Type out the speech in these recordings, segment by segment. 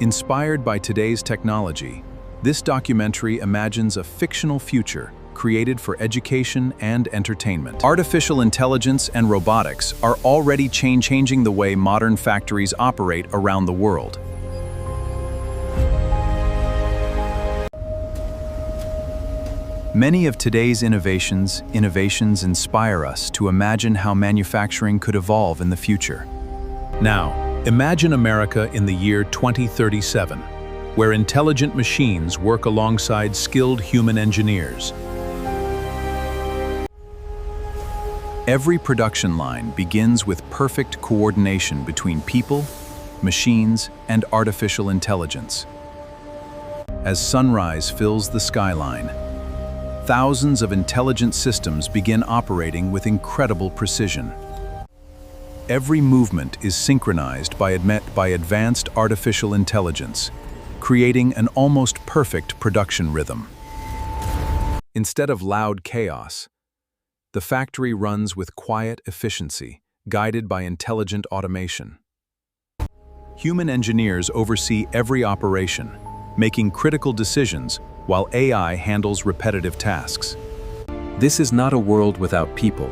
Inspired by today's technology, this documentary imagines a fictional future created for education and entertainment. Artificial intelligence and robotics are already changing the way modern factories operate around the world. Many of today's innovations inspire us to imagine how manufacturing could evolve in the future. Now, imagine America in the year 2037, where intelligent machines work alongside skilled human engineers. Every production line begins with perfect coordination between people, machines, and artificial intelligence. As sunrise fills the skyline, thousands of intelligent systems begin operating with incredible precision. Every movement is synchronized by advanced artificial intelligence, creating an almost perfect production rhythm. Instead of loud chaos, the factory runs with quiet efficiency, guided by intelligent automation. Human engineers oversee every operation, making critical decisions while AI handles repetitive tasks. This is not a world without people.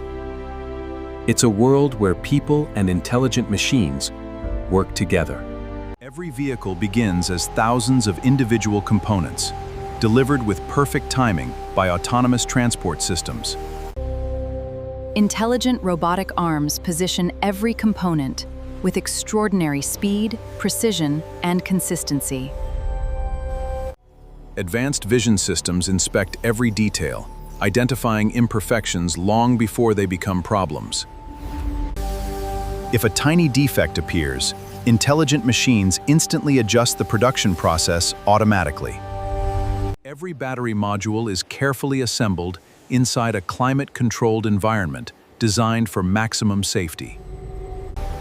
It's a world where people and intelligent machines work together. Every vehicle begins as thousands of individual components, delivered with perfect timing by autonomous transport systems. Intelligent robotic arms position every component with extraordinary speed, precision, and consistency. Advanced vision systems inspect every detail, identifying imperfections long before they become problems. If a tiny defect appears, intelligent machines instantly adjust the production process automatically. Every battery module is carefully assembled inside a climate-controlled environment designed for maximum safety.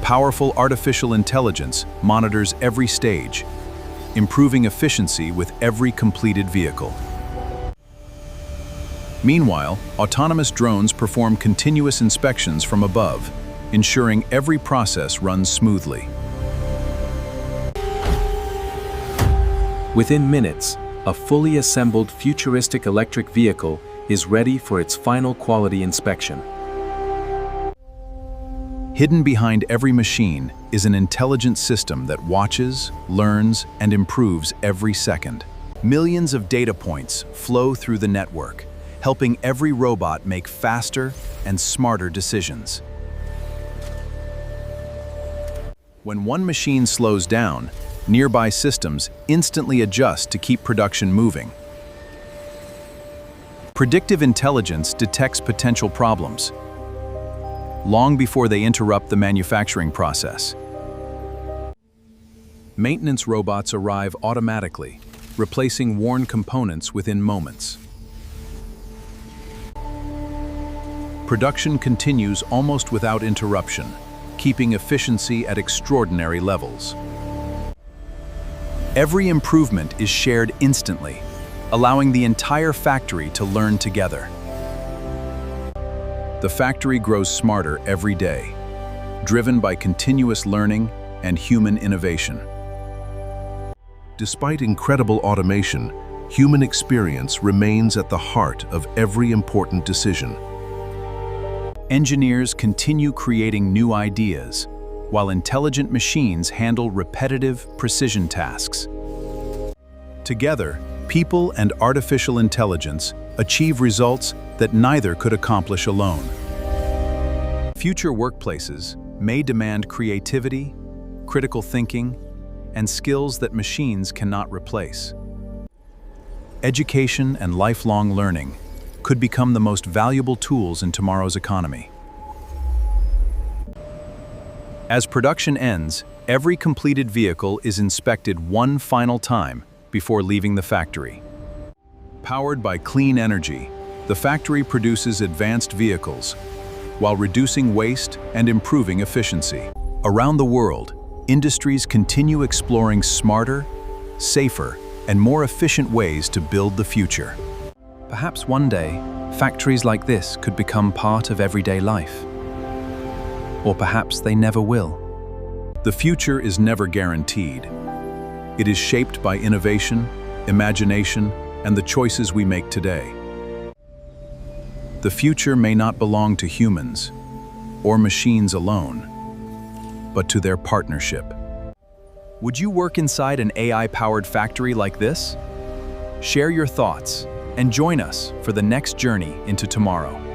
Powerful artificial intelligence monitors every stage, improving efficiency with every completed vehicle. Meanwhile, autonomous drones perform continuous inspections from above, ensuring every process runs smoothly. Within minutes, a fully assembled futuristic electric vehicle is ready for its final quality inspection. Hidden behind every machine is an intelligent system that watches, learns, and improves every second. Millions of data points flow through the network, helping every robot make faster and smarter decisions. When one machine slows down, nearby systems instantly adjust to keep production moving. Predictive intelligence detects potential problems long before they interrupt the manufacturing process. Maintenance robots arrive automatically, replacing worn components within moments. Production continues almost without interruption, keeping efficiency at extraordinary levels. Every improvement is shared instantly, allowing the entire factory to learn together. The factory grows smarter every day, driven by continuous learning and human innovation. Despite incredible automation, human experience remains at the heart of every important decision. Engineers continue creating new ideas, while intelligent machines handle repetitive precision tasks. Together, people and artificial intelligence achieve results that neither could accomplish alone. Future workplaces may demand creativity, critical thinking, and skills that machines cannot replace. Education and lifelong learning could become the most valuable tools in tomorrow's economy. As production ends, every completed vehicle is inspected one final time before leaving the factory. Powered by clean energy, the factory produces advanced vehicles while reducing waste and improving efficiency. Around the world, industries continue exploring smarter, safer, and more efficient ways to build the future. Perhaps one day, factories like this could become part of everyday life. Or perhaps they never will. The future is never guaranteed, It is shaped by innovation, imagination, and the choices we make today. The future may not belong to humans or machines alone, but to their partnership. Would you work inside an AI-powered factory like this? Share your thoughts and join us for the next journey into tomorrow.